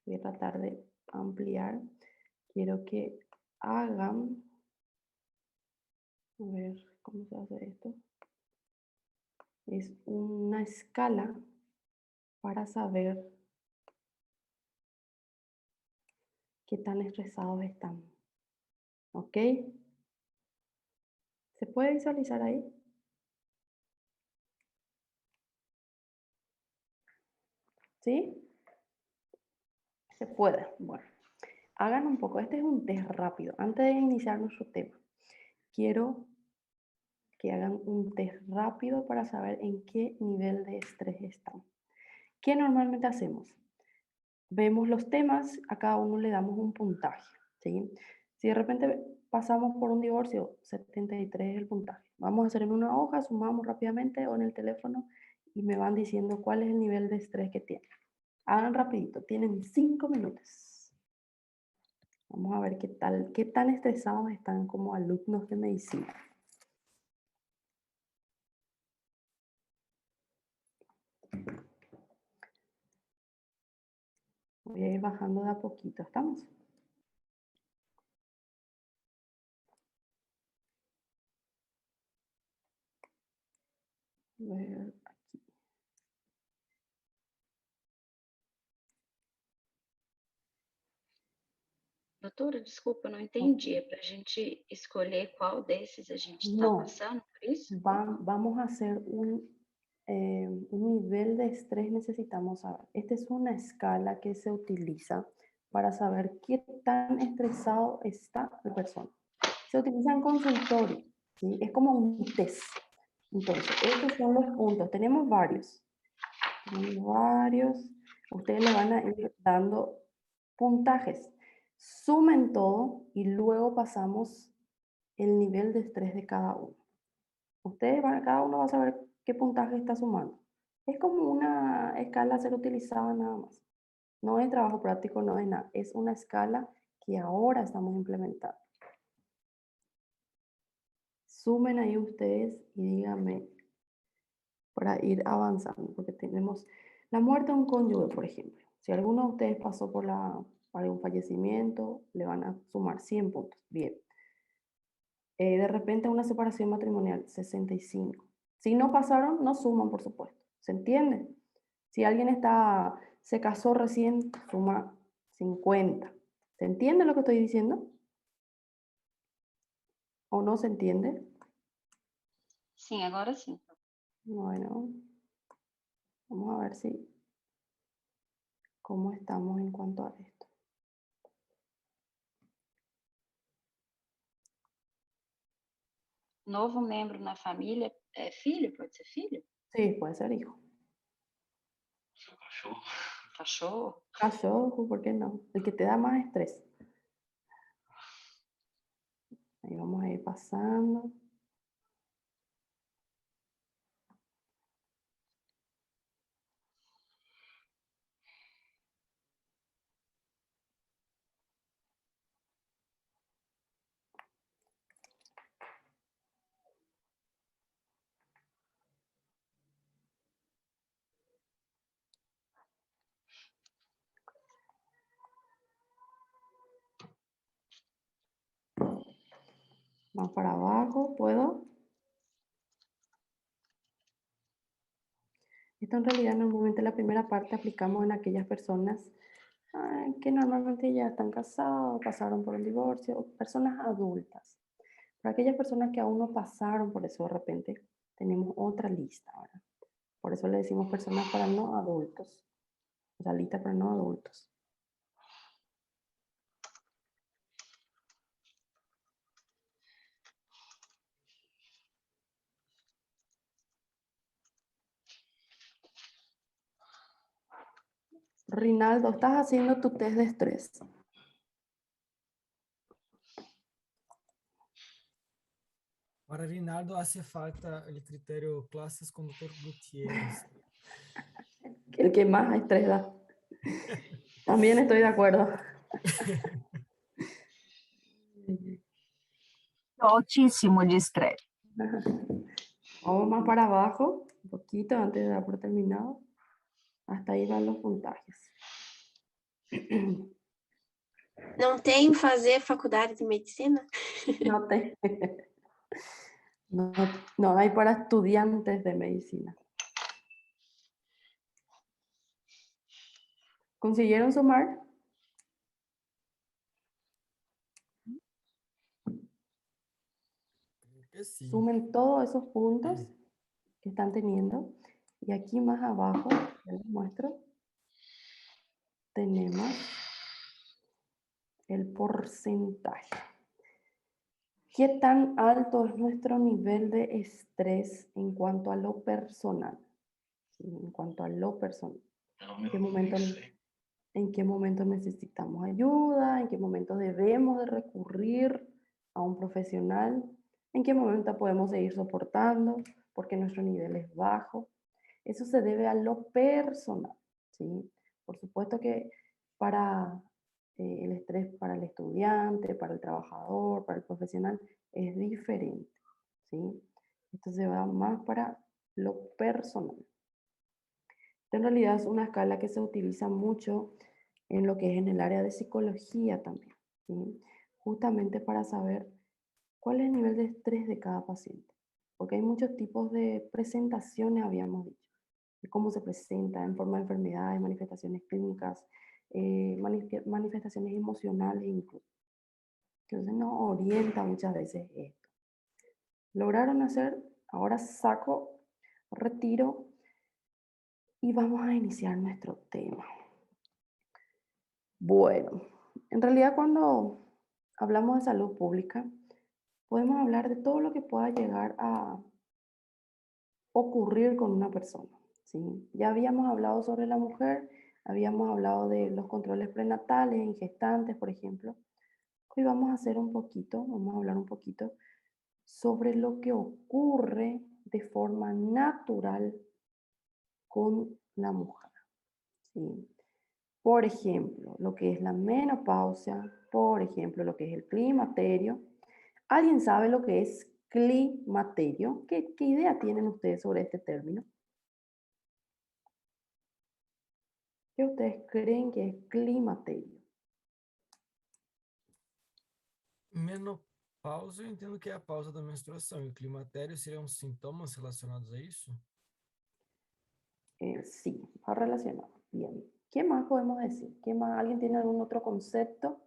Voy a tratar de ampliar. Quiero que hagan, a ver cómo se hace esto. Es una escala para saber qué tan estresados están. ¿Ok? ¿Se puede visualizar ahí? ¿Sí? Se puede. Bueno, hagan un poco. Este es un test rápido. Antes de iniciar nuestro tema, quiero que hagan un test rápido para saber en qué nivel de estrés están. ¿Qué normalmente hacemos? Vemos los temas, a cada uno le damos un puntaje, ¿sí? Si de repente pasamos por un divorcio, 73 es el puntaje. Vamos a hacer en una hoja, sumamos rápidamente o en el teléfono y me van diciendo cuál es el nivel de estrés que tienen. Hagan rapidito, tienen 5 minutos. Vamos a ver qué tan estresados están como alumnos de medicina. Voy a ir bajando de a poquito, ¿estamos? Voy a ver aquí. Doutora, desculpa, eu não entendi. É para a gente escolher qual desses a gente está No, passando, por isso? vamos a hacer un nivel de estrés, necesitamos saber. Esta es una escala que se utiliza para saber qué tan estresado está la persona. Se utiliza en consultorio, ¿sí? Es como un test. Entonces, estos son los puntos. Tenemos varios. Ustedes le van a ir dando puntajes. Sumen todo y luego pasamos el nivel de estrés de cada uno. Cada uno va a saber qué puntaje está sumando. Es como una escala a ser utilizada nada más. No es trabajo práctico, no es nada. Es una escala que ahora estamos implementando. Sumen ahí ustedes y díganme para ir avanzando, porque tenemos la muerte de un cónyuge, por ejemplo. Si alguno de ustedes pasó por algún fallecimiento, le van a sumar 100 puntos. Bien. De repente una separación matrimonial, 65. Si no pasaron, no suman, por supuesto. ¿Se entiende? Si alguien se casó recién, suma 50. ¿Se entiende lo que estoy diciendo? ¿O no se entiende? Sim, agora sim. Bueno, vamos a ver cómo estamos en cuanto a esto. Novo membro na família é filho? Pode ser filho? Sí, puede ser hijo. Cachorro? Cachorro, ¿por qué no? El que te da más estrés. Ahí vamos a ir pasando. Más para abajo, ¿puedo? Esto en realidad normalmente la primera parte aplicamos en aquellas personas que normalmente ya están casados, pasaron por un divorcio, personas adultas. Para aquellas personas que aún no pasaron por eso de repente, tenemos otra lista, ¿verdad? Por eso le decimos personas para no adultos. O sea, lista para no adultos. Rinaldo, estás haciendo tu test de estrés. Para Rinaldo hace falta el criterio clases con Dr. Gutiérrez. El que más estrés da. También estoy de acuerdo. Altíssimo de estresse. Vamos más para abajo, un poquito antes de dar por terminado. Hasta ahí van los puntajes. Não tem fazer faculdade de medicina? No, no, no hay para estudiantes de medicina. ¿Consiguieron sumar? Creo que sí. Sumen todos esos puntos que están teniendo. Y aquí más abajo, ya les muestro, tenemos el porcentaje. ¿Qué tan alto es nuestro nivel de estrés en cuanto a lo personal? ¿Sí? En cuanto a lo personal. ¿En qué momento necesitamos ayuda? ¿En qué momento debemos de recurrir a un profesional? ¿En qué momento podemos seguir soportando porque nuestro nivel es bajo? Eso se debe a lo personal, ¿sí? Por supuesto que para el estrés para el estudiante, para el trabajador, para el profesional, es diferente, ¿sí? Esto se va más para lo personal. En realidad es una escala que se utiliza mucho en lo que es en el área de psicología también, ¿sí? Justamente para saber cuál es el nivel de estrés de cada paciente. Porque hay muchos tipos de presentaciones, habíamos dicho, de cómo se presenta en forma de enfermedades, manifestaciones clínicas, manifestaciones emocionales incluso. Entonces nos orienta muchas veces esto. ¿Lograron hacer? Ahora saco, retiro y vamos a iniciar nuestro tema. Bueno, en realidad cuando hablamos de salud pública, podemos hablar de todo lo que pueda llegar a ocurrir con una persona, ¿sí? Ya habíamos hablado sobre la mujer, habíamos hablado de los controles prenatales en gestantes, por ejemplo. Hoy vamos a hacer vamos a hablar un poquito sobre lo que ocurre de forma natural con la mujer, ¿sí? Por ejemplo, lo que es la menopausia, por ejemplo, lo que es el climaterio. ¿Alguien sabe lo que es climaterio? ¿Qué idea tienen ustedes sobre este término? ¿Qué ustedes creen que es climaterio? Menopausa, eu entendo que é a pausa da menstruação. E o climatério seriam sintomas relacionados a isso? Sí, va relacionado. Bien. ¿Qué más podemos decir? ¿Qué más? ¿Alguien tiene algún otro concepto?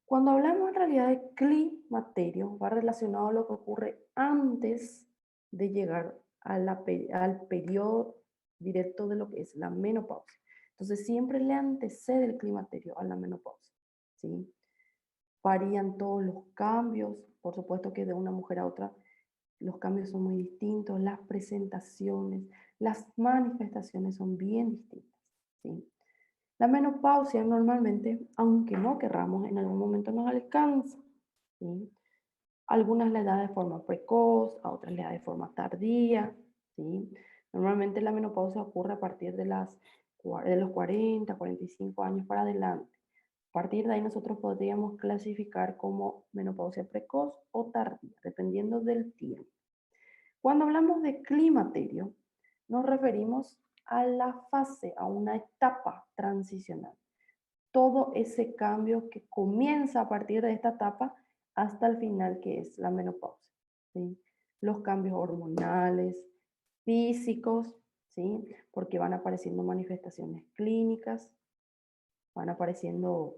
Cuando hablamos en realidad de climaterio, va relacionado a lo que ocurre antes de llegar al periodo directo de lo que es la menopausia. Entonces siempre le antecede el climaterio a la menopausia, ¿sí? Varían todos los cambios, por supuesto que de una mujer a otra los cambios son muy distintos, las presentaciones, las manifestaciones son bien distintas, ¿sí? La menopausia normalmente, aunque no querramos, en algún momento nos alcanza, ¿sí? Algunas le da de forma precoz, a otras le da de forma tardía, ¿sí? Normalmente la menopausia ocurre a partir de los 40, 45 años para adelante. A partir de ahí nosotros podríamos clasificar como menopausia precoz o tardía, dependiendo del tiempo. Cuando hablamos de climaterio, nos referimos a la fase, a una etapa transicional. Todo ese cambio que comienza a partir de esta etapa hasta el final, que es la menopausia, ¿sí? Los cambios hormonales, físicos, ¿sí? Porque van apareciendo manifestaciones clínicas, van apareciendo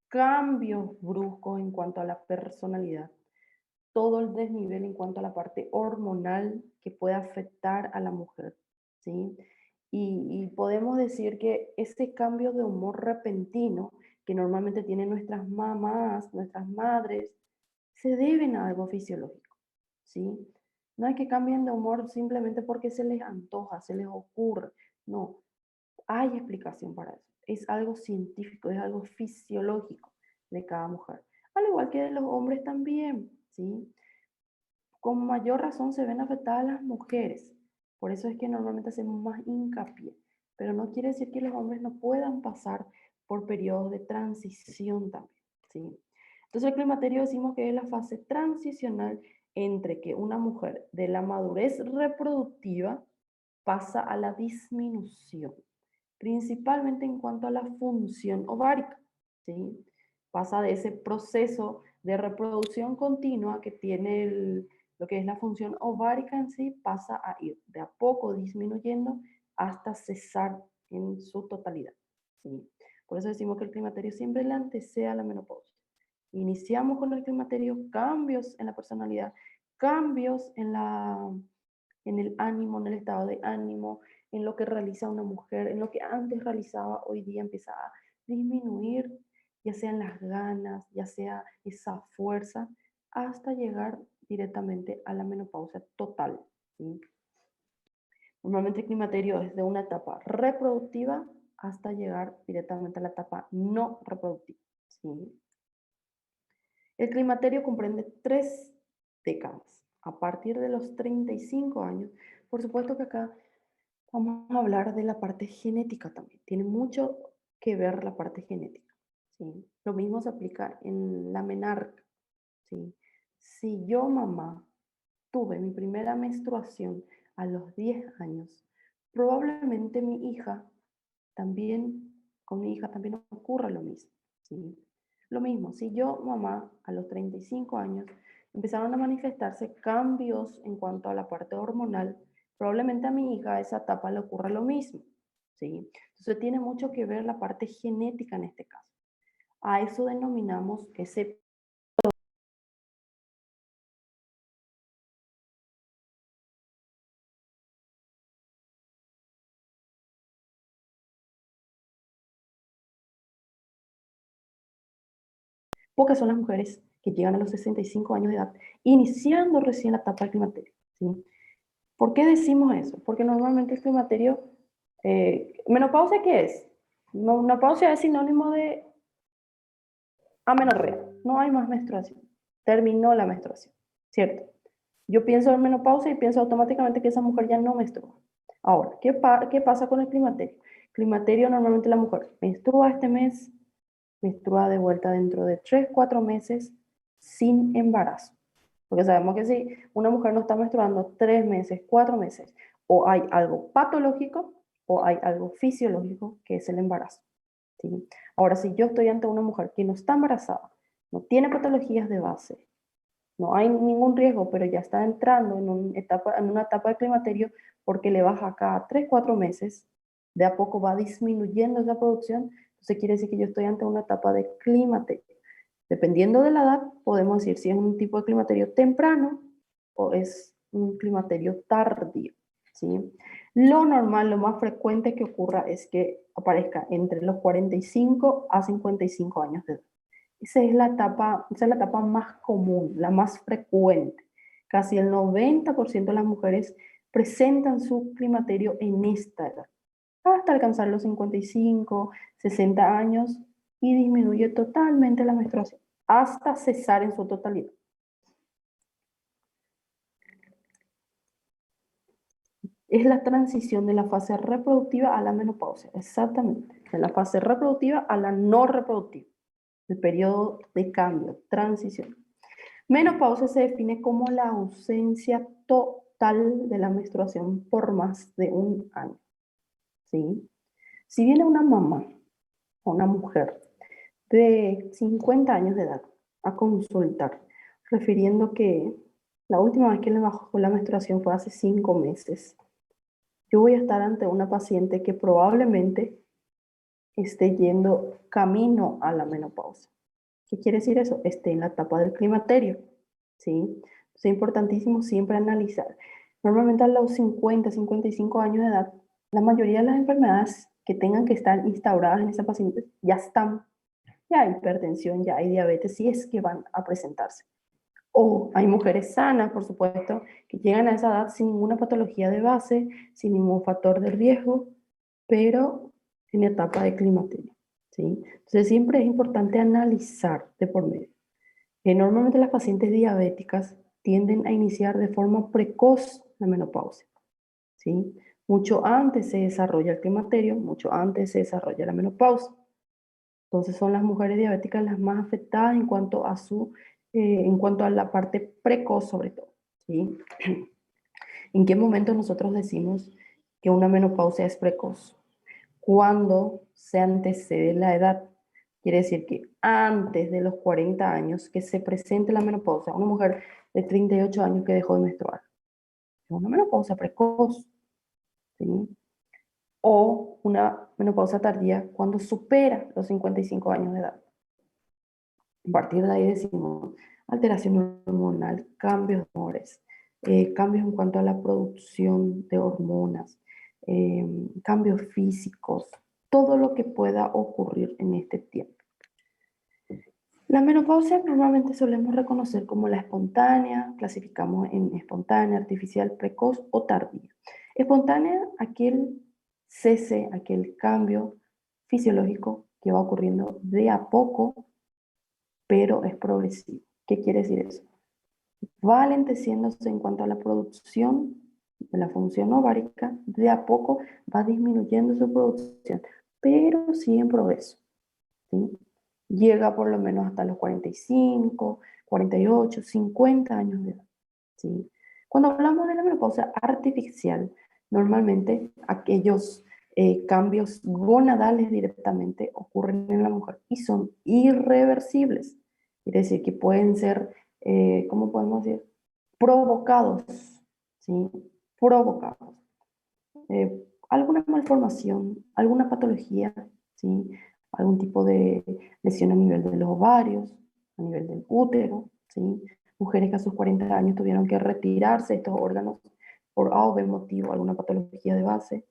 cambios bruscos en cuanto a la personalidad, todo el desnivel en cuanto a la parte hormonal que puede afectar a la mujer, ¿sí? Y podemos decir que ese cambio de humor repentino que normalmente tienen nuestras mamás, nuestras madres, se deben a algo fisiológico, ¿sí? No es que cambien de humor simplemente porque se les antoja, se les ocurre, no, hay explicación para eso. Es algo científico, es algo fisiológico de cada mujer. Al igual que de los hombres también, ¿sí? Con mayor razón se ven afectadas las mujeres. Por eso es que normalmente hacemos más hincapié. Pero no quiere decir que los hombres no puedan pasar por periodos de transición también, ¿sí? Entonces el climaterio decimos que es la fase transicional entre que una mujer de la madurez reproductiva pasa a la disminución. principalmente en cuanto a la función ovárica, ¿sí? Pasa de ese proceso de reproducción continua que tiene lo que es la función ovárica en sí, pasa a ir de a poco disminuyendo hasta cesar en su totalidad, ¿sí? Por eso decimos que el climaterio siempre le antecede a la menopausia. Iniciamos con el climaterio, cambios en la personalidad, cambios en el ánimo, en el estado de ánimo, en lo que realiza una mujer, en lo que antes realizaba, hoy día empieza a disminuir, ya sean las ganas, ya sea esa fuerza, hasta llegar directamente a la menopausia total, ¿sí? Normalmente el climaterio es de una etapa reproductiva hasta llegar directamente a la etapa no reproductiva, ¿sí? El climaterio comprende 3 décadas. A partir de los 35 años, por supuesto que acá vamos a hablar de la parte genética también. Tiene mucho que ver la parte genética, ¿sí? Lo mismo se aplica en la menarca, ¿sí? Si yo, mamá, tuve mi primera menstruación a los 10 años, probablemente con mi hija también ocurra lo mismo, ¿sí? Lo mismo, si yo, mamá, a los 35 años, empezaron a manifestarse cambios en cuanto a la parte hormonal, probablemente a mi hija a esa etapa le ocurra lo mismo, ¿sí? Entonces tiene mucho que ver la parte genética en este caso. A eso denominamos ese pocas son las mujeres que llegan a los 65 años de edad, iniciando recién la etapa del climaterio, ¿sí? ¿Por qué decimos eso? Porque normalmente el climaterio, ¿menopausia qué es? Menopausia es sinónimo de amenorrea, no hay más menstruación, terminó la menstruación, ¿cierto? Yo pienso en menopausia y pienso automáticamente que esa mujer ya no menstrua. Ahora, ¿qué pasa con el climaterio? Climaterio normalmente la mujer menstrua este mes, menstrua de vuelta dentro de 3, 4 meses sin embarazo. Porque sabemos que si una mujer no está menstruando 3 meses, 4 meses, o hay algo patológico o hay algo fisiológico que es el embarazo, ¿sí? Ahora, si yo estoy ante una mujer que no está embarazada, no tiene patologías de base, no hay ningún riesgo, pero ya está entrando en una etapa de climaterio porque le baja cada 3, 4 meses, de a poco va disminuyendo esa producción, entonces quiere decir que yo estoy ante una etapa de climaterio. Dependiendo de la edad, podemos decir si es un tipo de climaterio temprano o es un climaterio tardío, ¿sí? Lo normal, lo más frecuente que ocurra es que aparezca entre los 45 a 55 años de edad. Esa es la etapa más común, la más frecuente. Casi el 90% de las mujeres presentan su climaterio en esta edad, hasta alcanzar los 55, 60 años y disminuye totalmente la menstruación, hasta cesar en su totalidad. Es la transición de la fase reproductiva a la menopausia, exactamente, de la fase reproductiva a la no reproductiva, el periodo de cambio, transición. Menopausia se define como la ausencia total de la menstruación por más de un año, ¿sí? Si viene una mamá o una mujer de 50 años de edad a consultar, refiriendo que la última vez que le bajó la menstruación fue hace 5 meses, yo voy a estar ante una paciente que probablemente esté yendo camino a la menopausia. ¿Qué quiere decir eso? Esté en la etapa del climaterio, ¿sí? Es importantísimo siempre analizar. Normalmente a los 50, 55 años de edad, la mayoría de las enfermedades que tengan que estar instauradas en esa paciente ya están. Ya hay hipertensión, ya hay diabetes, si es que van a presentarse. O hay mujeres sanas, por supuesto, que llegan a esa edad sin ninguna patología de base, sin ningún factor de riesgo, pero en etapa de climaterio, ¿sí? Entonces siempre es importante analizar de por medio. Normalmente las pacientes diabéticas tienden a iniciar de forma precoz la menopausia, ¿sí? Mucho antes se desarrolla el climaterio, mucho antes se desarrolla la menopausia. Entonces son las mujeres diabéticas las más afectadas en cuanto a la parte precoz sobre todo, ¿sí? ¿En qué momento nosotros decimos que una menopausia es precoz? cuando se antecede la edad. Quiere decir que antes de los 40 años que se presente la menopausia, una mujer de 38 años que dejó de menstruar, es una menopausia precoz, ¿sí? O una menopausia tardía cuando supera los 55 años de edad. A partir de ahí decimos alteración hormonal, cambios de humores, cambios en cuanto a la producción de hormonas, cambios físicos, todo lo que pueda ocurrir en este tiempo. La menopausia normalmente solemos reconocer como la espontánea, clasificamos en espontánea, artificial, precoz o tardía. Espontánea, aquel cese, aquel cambio fisiológico que va ocurriendo de a poco, pero es progresivo. ¿Qué quiere decir eso? Va alenteciéndose en cuanto a la producción de la función ovárica, de a poco va disminuyendo su producción, pero sigue en progreso, ¿sí? Llega por lo menos hasta los 45, 48, 50 años de edad, ¿sí? Cuando hablamos de la menopausia artificial, normalmente aquellos cambios gonadales directamente ocurren en la mujer y son irreversibles. Quiere decir que pueden ser, ¿cómo podemos decir? Provocados, ¿sí? Provocados. Alguna malformación, alguna patología, ¿sí? Algún tipo de lesión a nivel de los ovarios, a nivel del útero, ¿sí? Mujeres que a sus 40 años tuvieron que retirarse estos órganos por A o B motivo, alguna patología de base,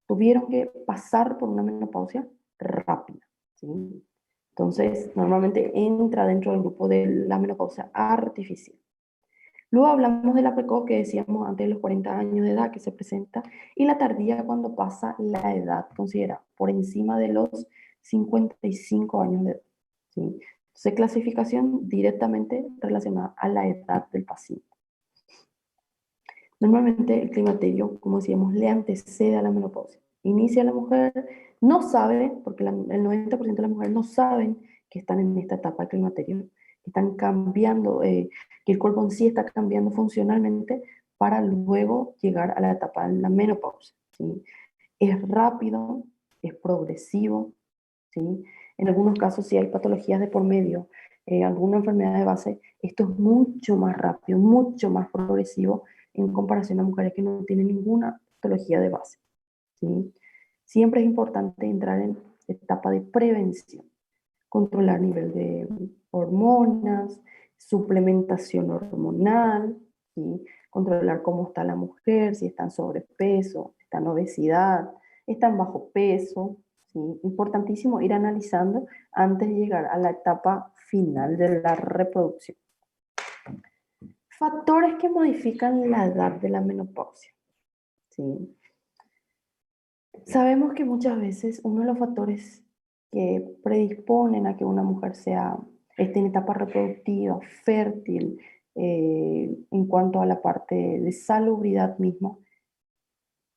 tuvieron que pasar por una menopausia rápida, ¿sí? Entonces, normalmente entra dentro del grupo de la menopausia artificial. Luego hablamos de la precoz que decíamos antes de los 40 años de edad que se presenta y la tardía cuando pasa la edad considerada por encima de los 55 años de edad, ¿sí? Entonces, clasificación directamente relacionada a la edad del paciente. Normalmente el climaterio, como decíamos, le antecede a la menopausia. Inicia la mujer, no sabe, porque el 90% de las mujeres no saben que están en esta etapa de climaterio, que están cambiando, que el cuerpo en sí está cambiando funcionalmente para luego llegar a la etapa de la menopausia, ¿sí? Es rápido, es progresivo, ¿sí? En algunos casos, si hay patologías de por medio, alguna enfermedad de base, esto es mucho más rápido, mucho más progresivo en comparación a mujeres que no tienen ninguna patología de base, ¿sí? Siempre es importante entrar en etapa de prevención, controlar nivel de hormonas, suplementación hormonal, ¿sí? Controlar cómo está la mujer, si está en sobrepeso, está en obesidad, está en bajo peso, ¿sí? Importantísimo ir analizando antes de llegar a la etapa final de la reproducción. Factores que modifican la edad de la menopausia, ¿sí? Sabemos que muchas veces uno de los factores que predisponen a que una mujer esté en etapa reproductiva, fértil, en cuanto a la parte de salubridad mismo,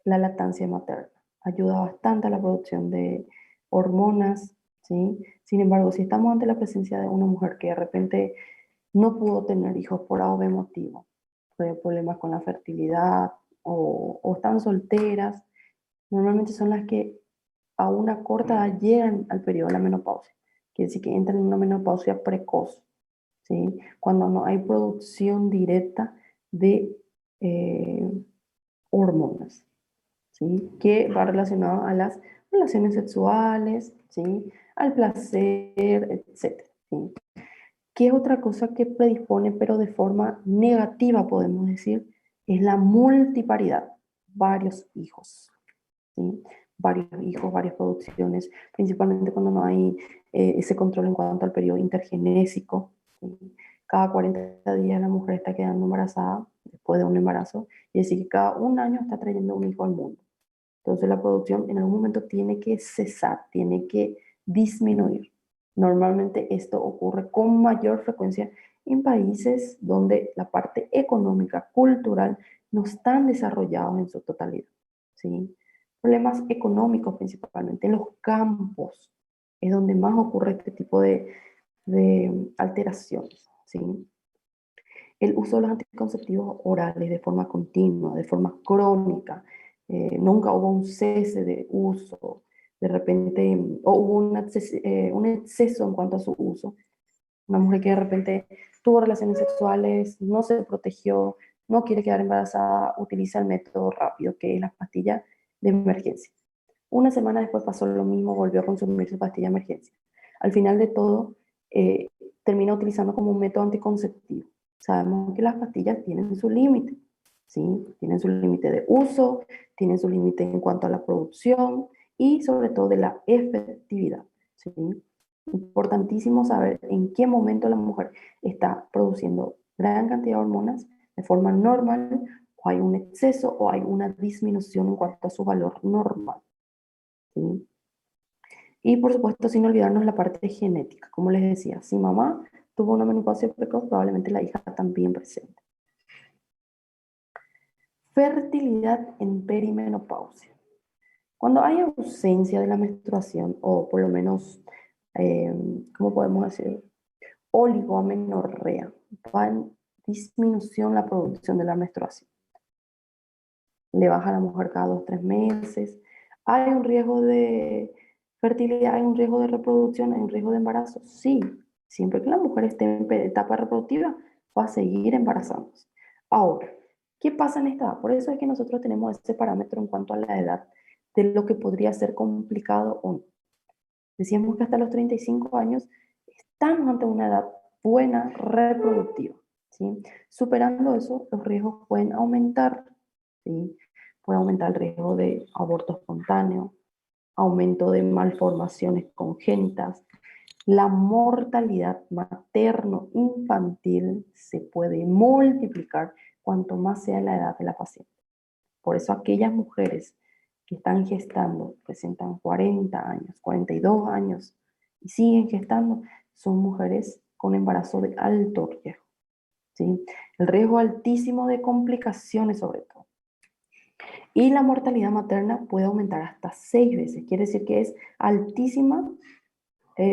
la lactancia materna. Ayuda bastante a la producción de hormonas, ¿sí? Sin embargo, si estamos ante la presencia de una mujer que de repente no pudo tener hijos por A o B motivo, problemas con la fertilidad o están solteras, normalmente son las que a una corta edad llegan al periodo de la menopausia. Quiere decir que entran en una menopausia precoz, ¿sí? Cuando no hay producción directa de hormonas, ¿sí? Que va relacionado a las relaciones sexuales, ¿sí? Al placer, etc., ¿sí? ¿Qué otra cosa que predispone, pero de forma negativa, podemos decir? Es la multiparidad, varios hijos, ¿sí? Varios hijos, varias producciones, principalmente cuando no hay ese control en cuanto al periodo intergenésico, ¿sí? Cada 40 días la mujer está quedando embarazada después de un embarazo, y es decir que cada un año está trayendo un hijo al mundo. Entonces la producción en algún momento tiene que cesar, tiene que disminuir. Normalmente esto ocurre con mayor frecuencia en países donde la parte económica, cultural, no están desarrollados en su totalidad, ¿sí? Problemas económicos principalmente, en los campos es donde más ocurre este tipo de alteraciones, ¿sí? El uso de los anticonceptivos orales de forma continua, de forma crónica, nunca hubo un cese de uso de repente, o hubo un exceso en cuanto a su uso. Una mujer que de repente tuvo relaciones sexuales, no se protegió, no quiere quedar embarazada, utiliza el método rápido, que es la pastilla de emergencia. Una semana después pasó lo mismo, volvió a consumir su pastilla de emergencia. Al final de todo, termina utilizando como un método anticonceptivo. Sabemos que las pastillas tienen su límite, ¿sí? Tienen su límite de uso, tienen su límite en cuanto a la producción y sobre todo de la efectividad, ¿sí? Importantísimo saber en qué momento la mujer está produciendo gran cantidad de hormonas de forma normal, o hay un exceso o hay una disminución en cuanto a su valor normal, ¿sí? Y por supuesto, sin olvidarnos la parte genética. Como les decía, si mamá tuvo una menopausia precoz, probablemente la hija también presente. Fertilidad en perimenopausia. Cuando hay ausencia de la menstruación, o por lo menos, ¿cómo podemos decir? Oligoamenorrea, va en disminución la producción de la menstruación. Le baja a la mujer cada 2 o 3 meses. ¿Hay un riesgo de fertilidad? ¿Hay un riesgo de reproducción? ¿Hay un riesgo de embarazo? Sí. Siempre que la mujer esté en etapa reproductiva, va a seguir embarazándose. Ahora, ¿qué pasa en esta edad? Por eso es que nosotros tenemos ese parámetro en cuanto a la edad de lo que podría ser complicado o no. Decíamos que hasta los 35 años estamos ante una edad buena reproductiva, ¿sí? Superando eso, los riesgos pueden aumentar, ¿sí? Puede aumentar el riesgo de aborto espontáneo, aumento de malformaciones congénitas. La mortalidad materno-infantil se puede multiplicar cuanto más sea la edad de la paciente. Por eso aquellas mujeres que están gestando, presentan 40 años, 42 años y siguen gestando, son mujeres con embarazo de alto riesgo, ¿sí? El riesgo altísimo de complicaciones sobre todo. Y la mortalidad materna puede aumentar hasta 6 veces, quiere decir que es altísima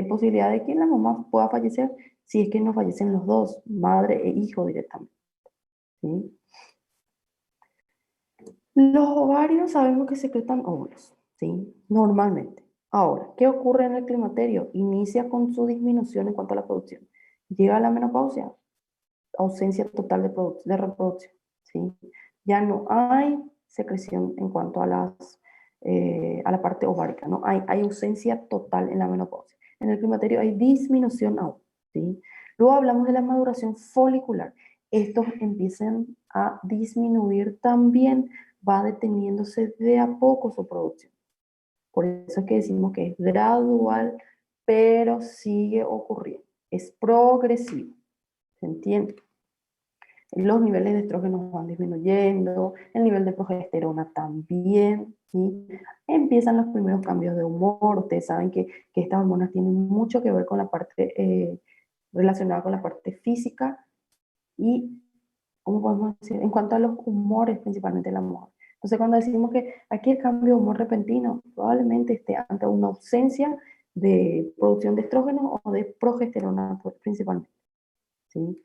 posibilidad de que la mamá pueda fallecer si es que no fallecen los dos, madre e hijo directamente, ¿sí? Los ovarios sabemos que secretan óvulos, ¿sí? Normalmente. Ahora, ¿qué ocurre en el climaterio? Inicia con su disminución en cuanto a la producción. Llega a la menopausia, ausencia total de reproducción, ¿sí? Ya no hay secreción en cuanto a la parte ovárica, ¿no? Hay ausencia total en la menopausia. En el climaterio hay disminución aún, ¿sí? Luego hablamos de la maduración folicular. Estos empiezan a disminuir también, va deteniéndose de a poco su producción. Por eso es que decimos que es gradual, pero sigue ocurriendo. Es progresivo, ¿se entiende? Los niveles de estrógenos van disminuyendo, el nivel de progesterona también, ¿sí? Empiezan los primeros cambios de humor. Ustedes saben que estas hormonas tienen mucho que ver con la parte relacionada con la parte física y, ¿cómo podemos decir? En cuanto a los humores, principalmente de la mujer. Entonces, cuando decimos que aquí el cambio de humor repentino, probablemente esté ante una ausencia de producción de estrógeno o de progesterona principalmente, ¿sí?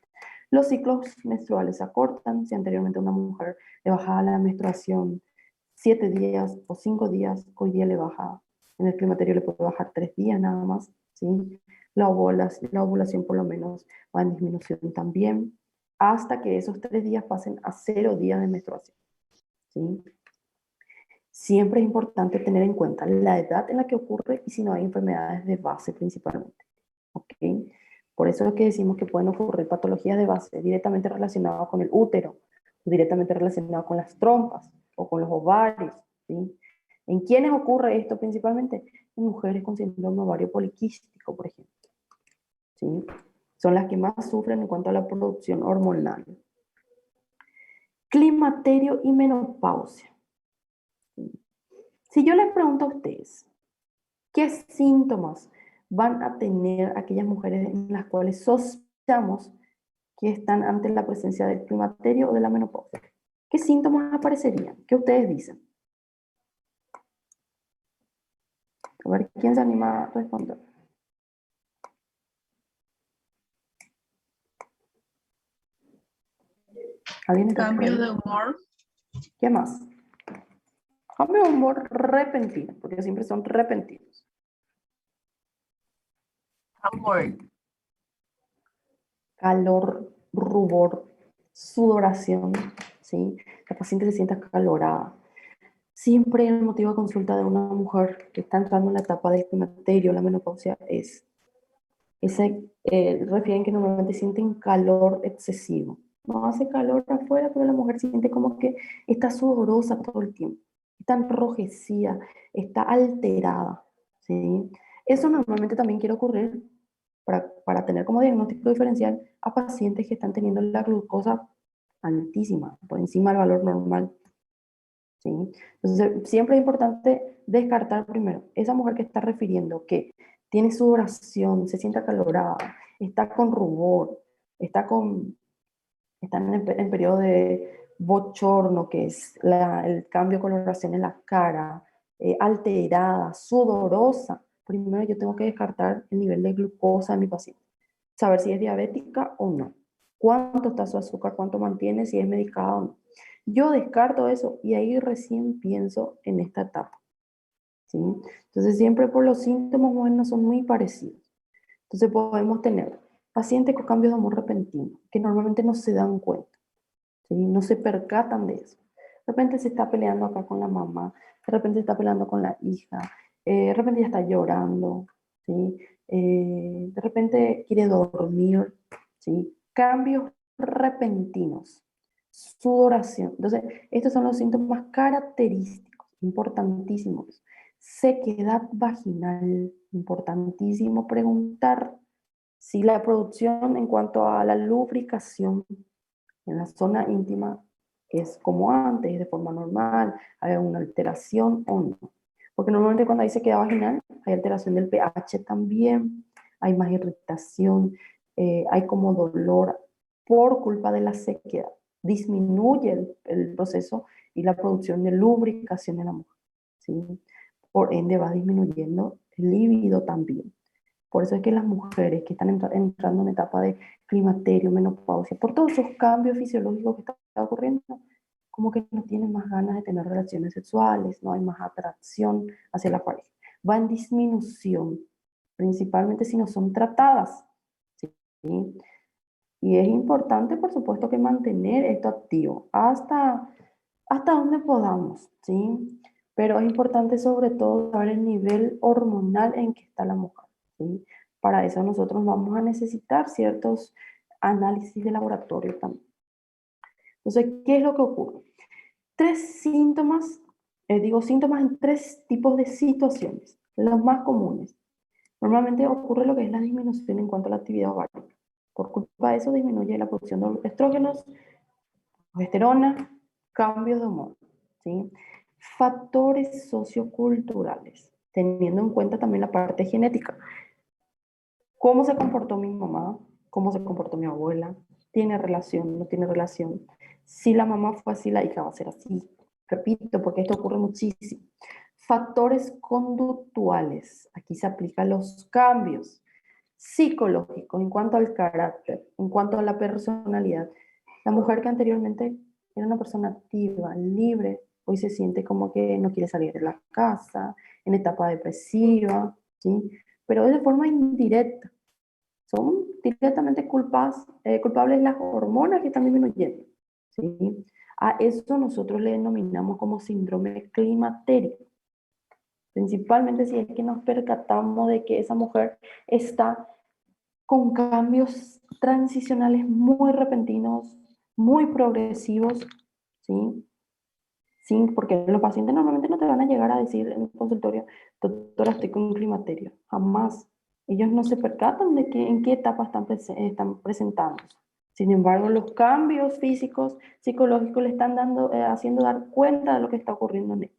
Los ciclos menstruales se acortan. Si anteriormente a una mujer le bajaba la menstruación 7 días o 5 días, hoy día le baja, en el climaterio le puede bajar 3 días nada más, ¿sí? La ovulación por lo menos va en disminución también, hasta que esos 3 días pasen a 0 días de menstruación, ¿sí? Siempre es importante tener en cuenta la edad en la que ocurre y si no hay enfermedades de base principalmente, ¿ok? Por eso es que decimos que pueden ocurrir patologías de base directamente relacionadas con el útero, directamente relacionadas con las trompas o con los ovarios, ¿sí? ¿En quiénes ocurre esto principalmente? En mujeres con síndrome ovario poliquístico, por ejemplo, ¿sí? Son las que más sufren en cuanto a la producción hormonal. Climaterio y menopausia. Si yo les pregunto a ustedes, ¿qué síntomas van a tener aquellas mujeres en las cuales sospechamos que están ante la presencia del climaterio o de la menopausia? ¿Qué síntomas aparecerían? ¿Qué ustedes dicen? A ver, ¿quién se anima a responder? ¿Alguien está por Cambio ahí? de humor, ¿Qué más? Cambio de humor repentino, porque siempre son repentinos. Amor. Calor, rubor, sudoración, ¿sí? La paciente se siente acalorada. Siempre el motivo de consulta de una mujer que está entrando en la etapa del climaterio, la menopausia, es refieren que normalmente sienten calor excesivo. No hace calor afuera, pero la mujer siente como que está sudorosa todo el tiempo, está enrojecida, está alterada, ¿sí? Eso normalmente también quiere ocurrir para tener como diagnóstico diferencial a pacientes que están teniendo la glucosa altísima, por encima del valor normal, ¿sí? Entonces, siempre es importante descartar primero esa mujer que está refiriendo que tiene sudoración, se siente acalorada, está con rubor, está en periodo de bochorno, que es el cambio de coloración en la cara, alterada, sudorosa. Primero yo tengo que descartar el nivel de glucosa de mi paciente, saber si es diabética o no, cuánto está su azúcar, cuánto mantiene, si es medicada o no. Yo descarto eso y ahí recién pienso en esta etapa, ¿sí? Entonces siempre por los síntomas buenos son muy parecidos. Entonces podemos tener pacientes con cambios de humor repentino, que normalmente no se dan cuenta, ¿sí? No se percatan de eso. De repente se está peleando acá con la mamá, de repente se está peleando con la hija, de repente ya está llorando, ¿sí? De repente quiere dormir, ¿sí? Cambios repentinos, sudoración. Entonces, estos son los síntomas característicos, importantísimos. Sequedad vaginal, importantísimo preguntar si la producción en cuanto a la lubricación en la zona íntima es como antes, de forma normal, hay alguna alteración o no. Porque normalmente cuando hay sequedad vaginal hay alteración del pH también, hay más irritación, hay como dolor por culpa de la sequedad. Disminuye el proceso y la producción de lubricación en la mujer, ¿sí? Por ende va disminuyendo el líbido también. Por eso es que las mujeres que están entrando en etapa de climaterio, menopausia, por todos esos cambios fisiológicos que están ocurriendo, como que no tienen más ganas de tener relaciones sexuales, no hay más atracción hacia la pareja. Va en disminución, principalmente si no son tratadas, ¿sí? Y es importante, por supuesto, que mantener esto activo hasta donde podamos, ¿sí? Pero es importante sobre todo saber el nivel hormonal en que está la mujer, ¿sí? Para eso nosotros vamos a necesitar ciertos análisis de laboratorio también. Entonces, ¿qué es lo que ocurre? Tres síntomas, digo síntomas en tres tipos de situaciones, los más comunes. Normalmente ocurre lo que es la disminución en cuanto a la actividad ovárica. Por culpa de eso disminuye la producción de estrógenos, progesterona, cambios de humor, ¿sí? Factores socioculturales, teniendo en cuenta también la parte genética. ¿Cómo se comportó mi mamá? ¿Cómo se comportó mi abuela? ¿Tiene relación? ¿No tiene relación? Si la mamá fue así, la hija va a ser así. Repito, porque esto ocurre muchísimo. Factores conductuales. Aquí se aplican los cambios psicológicos en cuanto al carácter, en cuanto a la personalidad. La mujer que anteriormente era una persona activa, libre, hoy se siente como que no quiere salir de la casa, en etapa depresiva, ¿sí? Pero es de forma indirecta. Son directamente culpables las hormonas que están disminuyendo, ¿sí? A eso nosotros le denominamos como síndrome climatérico. Principalmente si es que nos percatamos de que esa mujer está con cambios transicionales muy repentinos, muy progresivos, ¿sí? Sí, porque los pacientes normalmente no te van a llegar a decir en un consultorio, doctora, estoy con un climaterio. Jamás. Ellos no se percatan de en qué etapa están presentándose. Sin embargo, los cambios físicos, psicológicos le están haciendo dar cuenta de lo que está ocurriendo en él,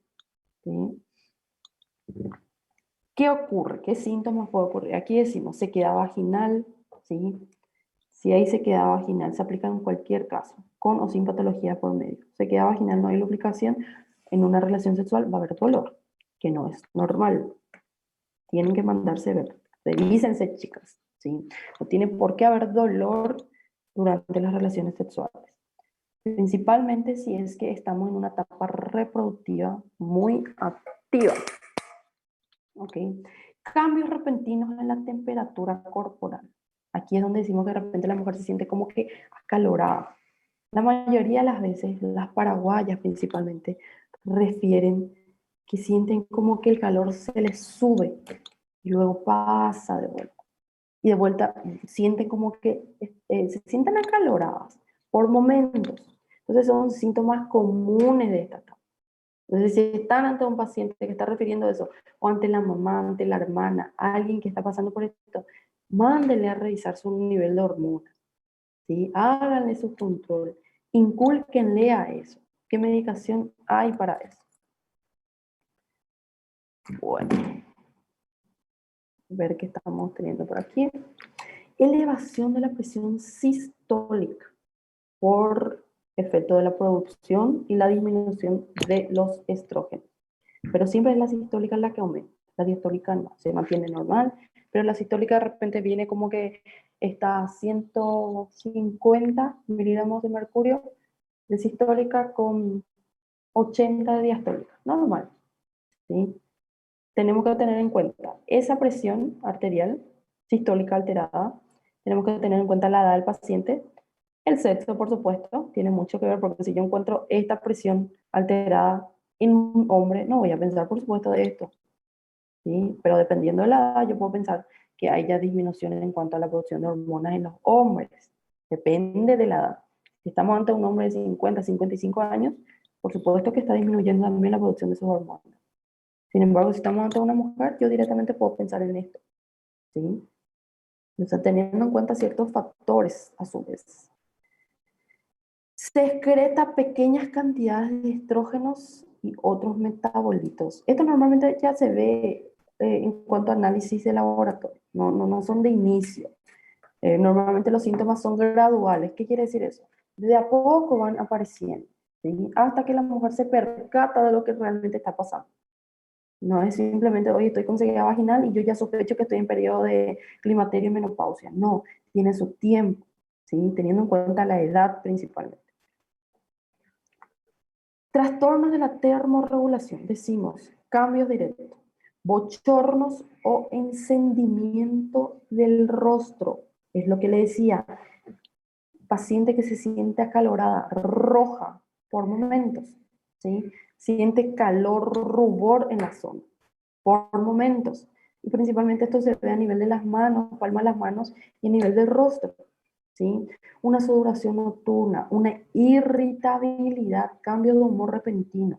¿sí? ¿Qué ocurre? ¿Qué síntomas puede ocurrir? Aquí decimos sequedad vaginal, ¿sí? Si hay sequedad vaginal, se aplica en cualquier caso, con o sin patología por medio. Sequedad vaginal, no hay lubricación, en una relación sexual va a haber dolor, que no es normal. Tienen que mandarse a ver. Revísense, chicas, ¿sí? No tiene por qué haber dolor durante las relaciones sexuales. principalmente si es que estamos en una etapa reproductiva muy activa. ¿Ok? Cambios repentinos en la temperatura corporal. Aquí es donde decimos que de repente la mujer se siente como que acalorada. La mayoría de las veces, las paraguayas principalmente, refieren que sienten como que el calor se les sube y luego pasa de vuelta. Y de vuelta sienten como que se sienten acaloradas por momentos. Entonces son síntomas comunes de esta etapa. Entonces, si están ante un paciente que está refiriendo eso, o ante la mamá, ante la hermana, alguien que está pasando por esto, mándele a revisar su nivel de hormonas, ¿sí? Háganle su control, incúlquenle a eso. ¿Qué medicación hay para eso? Bueno, ver qué estamos teniendo por aquí. Elevación de la presión sistólica por efecto de la producción y la disminución de los estrógenos. Pero siempre es la sistólica la que aumenta. La diastólica no, se mantiene normal, pero la sistólica de repente viene como que está a 150 miligramos de mercurio de sistólica con 80 de diastólica, normal, ¿sí? Tenemos que tener en cuenta esa presión arterial sistólica alterada, tenemos que tener en cuenta la edad del paciente, el sexo, por supuesto, tiene mucho que ver, porque si yo encuentro esta presión alterada en un hombre, no voy a pensar, por supuesto, de esto, ¿sí? Pero dependiendo de la edad, yo puedo pensar que hay ya disminuciones en cuanto a la producción de hormonas en los hombres. Depende de la edad. Si estamos ante un hombre de 50, 55 años, por supuesto que está disminuyendo también la producción de sus hormonas. Sin embargo, si estamos ante una mujer, yo directamente puedo pensar en esto, ¿sí? O sea, teniendo en cuenta ciertos factores a su vez. Se excreta pequeñas cantidades de estrógenos y otros metabolitos. Esto normalmente ya se ve en cuanto a análisis de laboratorio, no son de inicio. Normalmente los síntomas son graduales. ¿Qué quiere decir eso? De a poco van apareciendo, ¿sí? Hasta que la mujer se percata de lo que realmente está pasando. No es simplemente, oye, estoy con sequedad vaginal y yo ya sospecho que estoy en periodo de climaterio y menopausia. No, tiene su tiempo, ¿sí? Teniendo en cuenta la edad principalmente. Trastornos de la termorregulación, decimos, cambios directos, bochornos o encendimiento del rostro. Es lo que le decía, paciente que se siente acalorada, roja por momentos, ¿sí? Siente calor, rubor en la zona, por momentos. Y principalmente esto se ve a nivel de las manos, palma de las manos y a nivel del rostro, ¿sí? Una sudoración nocturna, una irritabilidad, cambio de humor repentino,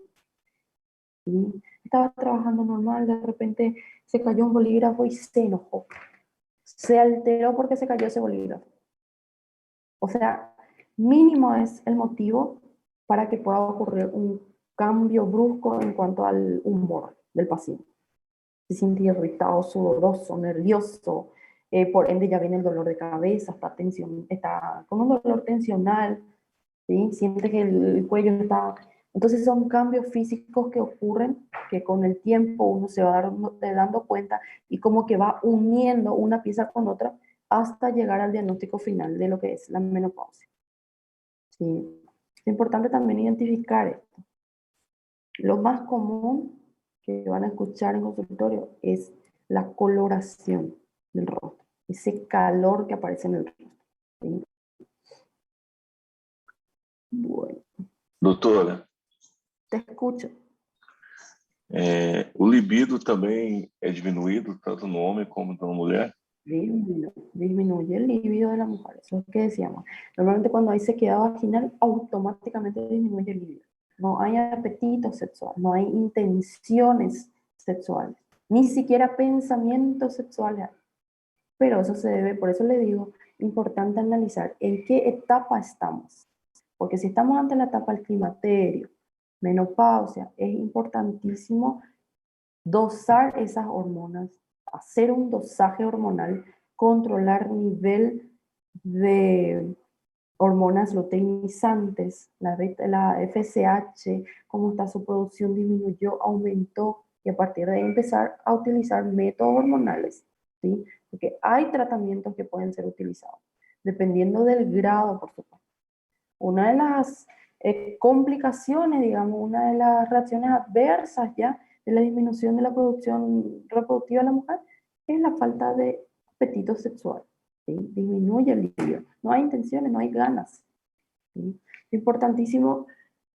¿sí? Estaba trabajando normal, de repente se cayó un bolígrafo y se enojó. Se alteró porque se cayó ese bolígrafo. O sea, mínimo es el motivo para que pueda ocurrir un cambio brusco en cuanto al humor del paciente. Se siente irritado, sudoroso, nervioso, por ende ya viene el dolor de cabeza, está con un dolor tensional, ¿sí? Siente que el cuello está... Entonces son cambios físicos que ocurren, que con el tiempo uno se va dando cuenta y como que va uniendo una pieza con otra hasta llegar al diagnóstico final de lo que es la menopausia. ¿Sí? Es importante también identificar esto. Lo más común que van a escuchar en consultorio es la coloración del rostro, ese calor que aparece en el rostro, ¿sí? Bueno, Doutora, te escucho. o libido também é diminuído, tanto no homem como na mulher? Disminuye el libido de la mujer, eso es lo que decíamos. Normalmente cuando hay sequedad vaginal, automáticamente disminuye el libido. No hay apetito sexual, no hay intenciones sexuales, ni siquiera pensamientos sexuales. Pero eso se debe, por eso le digo, importante analizar en qué etapa estamos. Porque si estamos ante la etapa del climaterio, menopausia, es importantísimo dosar esas hormonas, hacer un dosaje hormonal, controlar nivel de hormonas luteinizantes, la FSH, cómo está su producción, disminuyó, aumentó, y a partir de ahí empezar a utilizar métodos hormonales, ¿sí? Porque hay tratamientos que pueden ser utilizados, dependiendo del grado, por supuesto. Una de las complicaciones, digamos, una de las reacciones adversas ya de la disminución de la producción reproductiva de la mujer es la falta de apetito sexual. ¿Sí? Disminuye el libido. No hay intenciones, no hay ganas. ¿Sí? Es importantísimo